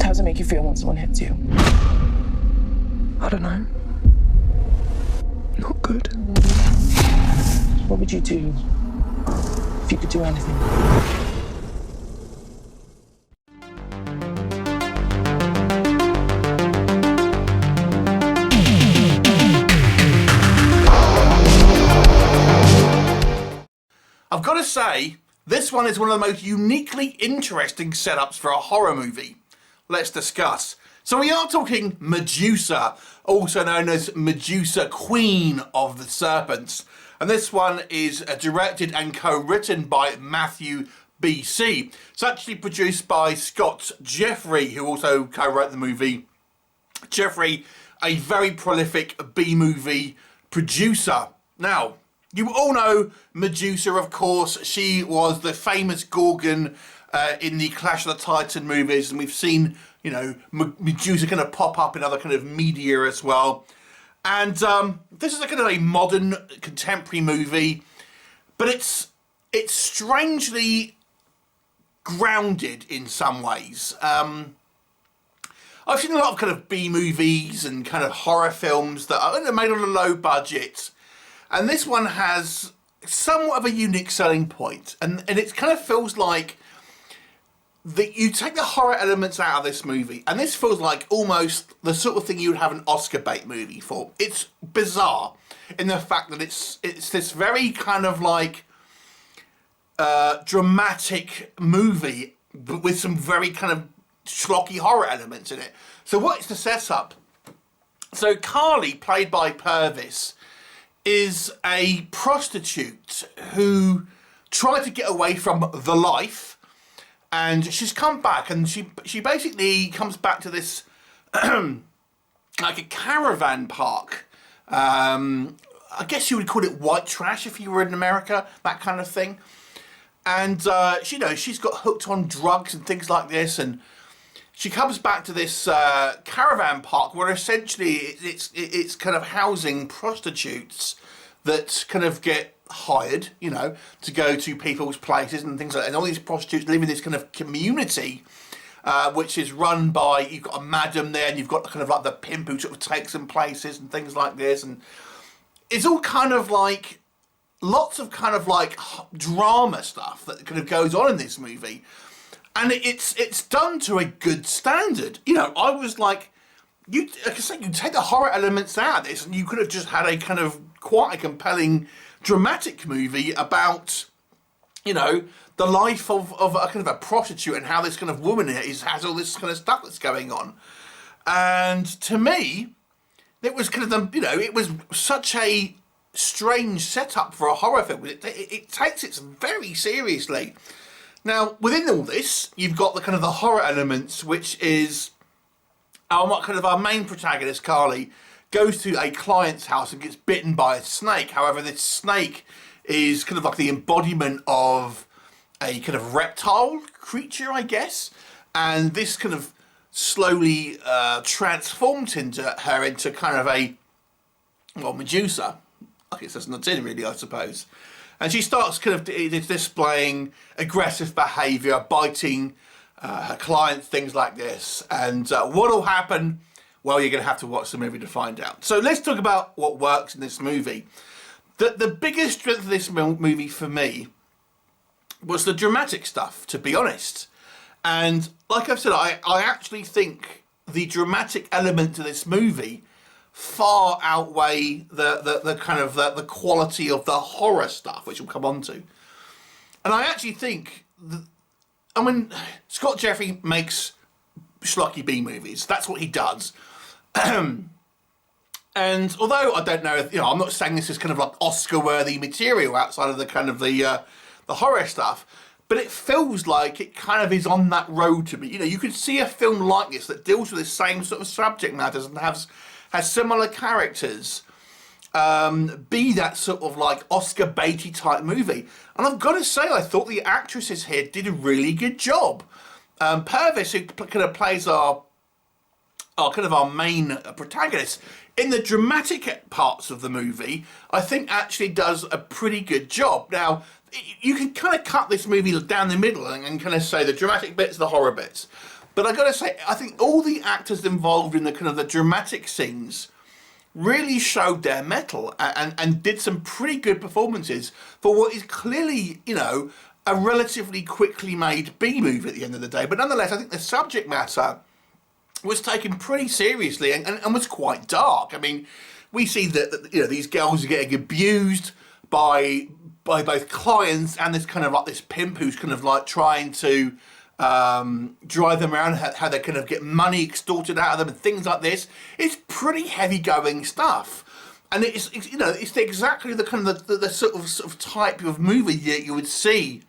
How does it make you feel when someone hits you? I don't know. Not good. What would you do if you could do anything? I've got to say, this one is one of the most uniquely interesting setups for a horror movie. Let's discuss. So we are talking MEDUSA, also known as MEDUSA, Queen of the Serpents. And this one is directed and co-written by Matthew B.C. It's actually produced by Scott Jeffrey, who also co-wrote the movie. Jeffrey, a very prolific B-movie producer. Now, you all know MEDUSA, of course. She was the famous Gorgon in the Clash of the Titan movies, and we've seen, you know, MEDUSA kind of pop up in other kind of media as well. And this is a kind of a modern, contemporary movie, but it's strangely grounded in some ways. I've seen a lot of kind of B movies and kind of horror films that are made on a low budget. And this one has somewhat of a unique selling point. And it kind of feels like that you take the horror elements out of this movie, and this feels like almost the sort of thing you would have an Oscar bait movie for. It's bizarre in the fact that it's this very kind of like dramatic movie with some very kind of schlocky horror elements in it. So what is the setup? So Carly, played by Purvis, is a prostitute who tried to get away from the life, and she's come back, and she basically comes back to this like a caravan park. I guess you would call it white trash if you were in America, that kind of thing. And you know, she's got hooked on drugs and things like this, and she comes back to this caravan park where essentially it's kind of housing prostitutes that kind of get hired, you know, to go to people's places and things like that. And all these prostitutes live in this kind of community, which is run by, you've got a madam there, and you've got kind of like the pimp who sort of takes them places and things like this. And it's all kind of like, lots of kind of like drama stuff that kind of goes on in this movie. And it's done to a good standard. You know, I was like I say, you take the horror elements out of this, and you could have just had a kind of quite a compelling, dramatic movie about, you know, the life of a kind of a prostitute and how this kind of woman has all this kind of stuff that's going on. And to me, it was kind of you know, it was such a strange setup for a horror film. It takes it very seriously. Now, within all this, you've got the kind of the horror elements, which is our main protagonist, Carly, goes to a client's house and gets bitten by a snake. However, this snake is kind of like the embodiment of a kind of reptile creature, I guess. And this kind of slowly transformed her into kind of a, well, MEDUSA. I guess that's not it really, I suppose. And she starts kind of displaying aggressive behaviour, biting her clients, things like this. And what will happen? Well, you're going to have to watch the movie to find out. So let's talk about what works in this movie. The biggest strength of this movie for me was the dramatic stuff, to be honest. And like I've said, I actually think the dramatic element of this movie far outweigh the kind of the quality of the horror stuff, which we'll come on to. And I actually think I mean, Scott Jeffrey makes schlocky B movies. That's what he does. And although I don't know if, you know, I'm not saying this is kind of like Oscar-worthy material outside of the kind of the horror stuff, but it feels like it kind of is on that road to me. You know, you could see a film like this that deals with the same sort of subject matters and has similar characters, be that sort of like Oscar baity type movie. And I've got to say, I thought the actresses here did a really good job. Purvis, who kind of plays our main protagonist, in the dramatic parts of the movie, I think actually does a pretty good job. Now, you can kind of cut this movie down the middle and kind of say the dramatic bits, the horror bits. But I gotta say, I think all the actors involved in the kind of the dramatic scenes really showed their mettle and did some pretty good performances for what is clearly, you know, a relatively quickly made B-movie at the end of the day. But nonetheless, I think the subject matter was taken pretty seriously and was quite dark. I mean, we see that, you know, these girls are getting abused by both clients and this kind of like this pimp who's kind of like trying to drive them around, how they kind of get money extorted out of them and things like this. It's pretty heavy going stuff. And it's you know, it's exactly the kind of the sort of type of movie that you would see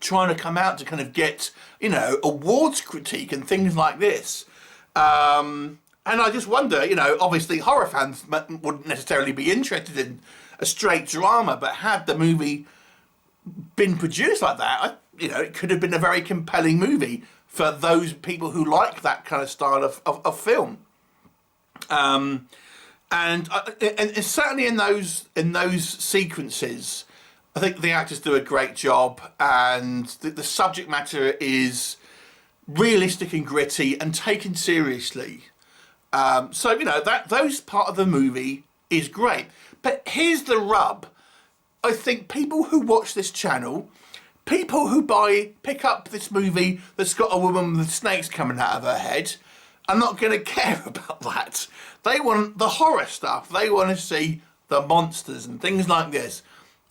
trying to come out to kind of get, you know, awards critique and things like this. And I just wonder, you know, obviously horror fans wouldn't necessarily be interested in a straight drama, but had the movie been produced like that, you know, it could have been a very compelling movie for those people who like that kind of style of film. And certainly in those sequences, I think the actors do a great job, and the subject matter is realistic and gritty and taken seriously. So, you know, those part of the movie is great. But here's the rub. I think people who watch this channel, people who pick up this movie that's got a woman with snakes coming out of her head, are not going to care about that. They want the horror stuff. They want to see the monsters and things like this.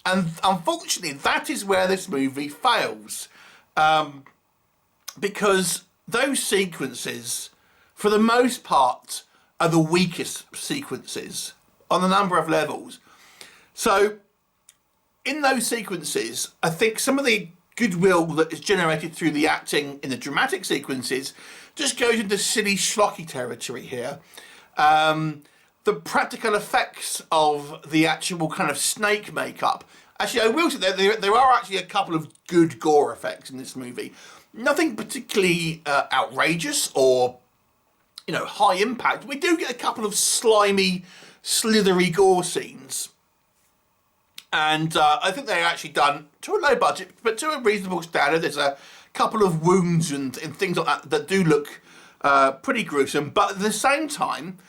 And unfortunately, that is where this movie fails. Because those sequences, for the most part, are the weakest sequences on a number of levels. So, in those sequences, I think some of the goodwill that is generated through the acting in the dramatic sequences just goes into silly schlocky territory here. The practical effects of the actual kind of snake makeup. Actually, I will say there are actually a couple of good gore effects in this movie. Nothing particularly outrageous or, you know, high impact. We do get a couple of slimy, slithery gore scenes. And I think they're actually done to a low budget, but to a reasonable standard. There's a couple of wounds and things like that that do look pretty gruesome. But at the same time,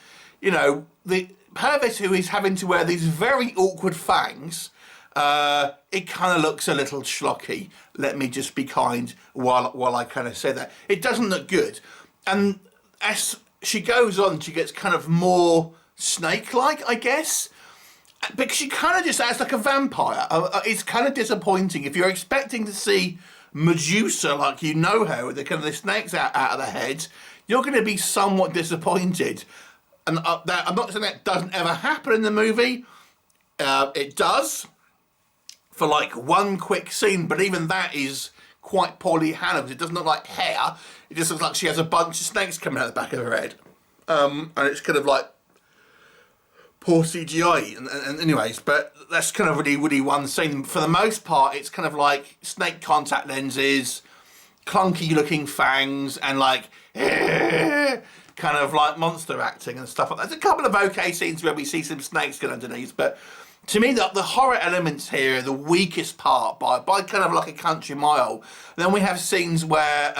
you know, the Purvis, who is having to wear these very awkward fangs, it kind of looks a little schlocky. Let me just be kind while I kind of say that. It doesn't look good. And as she goes on, she gets kind of more snake-like, I guess. Because she kind of just acts like a vampire. It's kind of disappointing. If you're expecting to see MEDUSA like you know her, with the kind of the snakes out of the head, you're going to be somewhat disappointed. And I'm not saying that doesn't ever happen in the movie. It does, for like one quick scene, but even that is quite poorly handled. It doesn't look like hair. It just looks like she has a bunch of snakes coming out the back of her head. And it's kind of like poor CGI. And anyways, but that's kind of really one scene. For the most part, it's kind of like snake contact lenses, clunky looking fangs, and like kind of like monster acting and stuff like that. There's a couple of okay scenes where we see some snakes get underneath, but to me, the horror elements here are the weakest part by kind of like a country mile. And then we have scenes where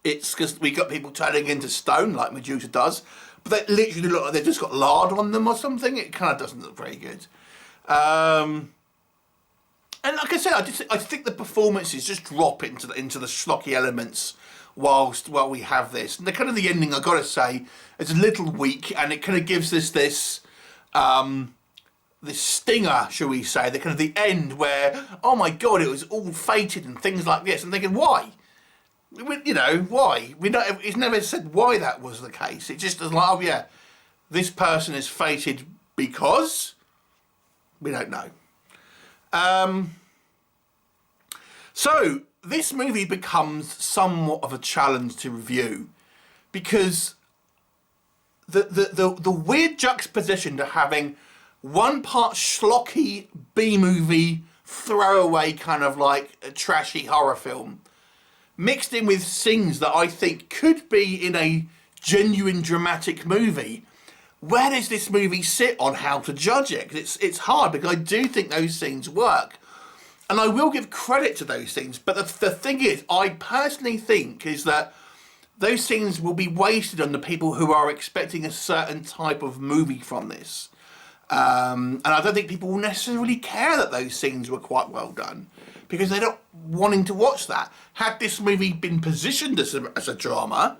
it's because we got people turning into stone like MEDUSA does, but they literally look like they've just got lard on them or something. It kind of doesn't look very good. And like I said, I think the performances just drop into the schlocky elements while we have this. And the kind of the ending, I've got to say, is a little weak, and it kind of gives us this stinger, shall we say, the kind of the end where, oh my God, it was all fated and things like this. I'm thinking, why? You know, why? It's never said why that was the case. It just was like, oh yeah, this person is fated because we don't know. So this movie becomes somewhat of a challenge to review because the weird juxtaposition to having one part schlocky B-movie throwaway kind of like a trashy horror film mixed in with scenes that I think could be in a genuine dramatic movie. Where does this movie sit on how to judge it? 'Cause it's hard, because I do think those scenes work. And I will give credit to those scenes, but the thing is, I personally think is that those scenes will be wasted on the people who are expecting a certain type of movie from this. And I don't think people will necessarily care that those scenes were quite well done, because they're not wanting to watch that. Had this movie been positioned as a drama,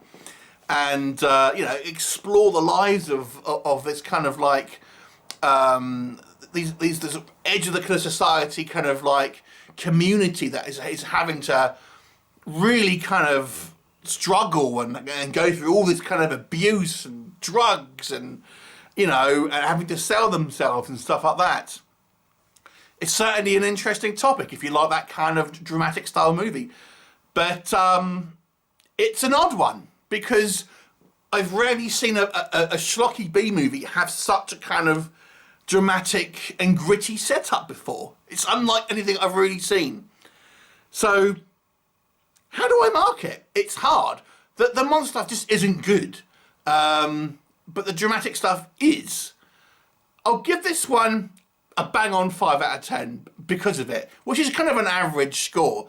and you know, explore the lives of this kind of like these this edge of the kind of society kind of like community that is having to really kind of struggle and go through all this kind of abuse and drugs and, you know, and having to sell themselves and stuff like that. It's certainly an interesting topic if you like that kind of dramatic style movie. But it's an odd one, because I've rarely seen a schlocky B movie have such a kind of dramatic and gritty setup before. It's unlike anything I've really seen. So how do I mark it? It's hard. The monster stuff just isn't good. But the dramatic stuff is. I'll give this one a bang on 5 out of 10 because of it, which is kind of an average score,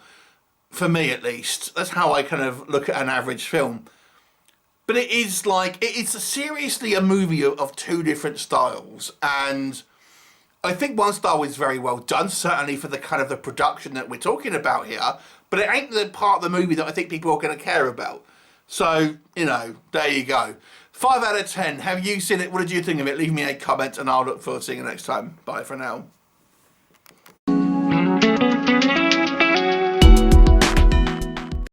for me at least. That's how I kind of look at an average film. But it is like, it's seriously a movie of two different styles. And I think one style is very well done, certainly for the kind of the production that we're talking about here. But it ain't the part of the movie that I think people are going to care about. So, you know, there you go. 5 out of 10. Have you seen it? What did you think of it? Leave me a comment and I'll look forward to seeing you next time. Bye for now.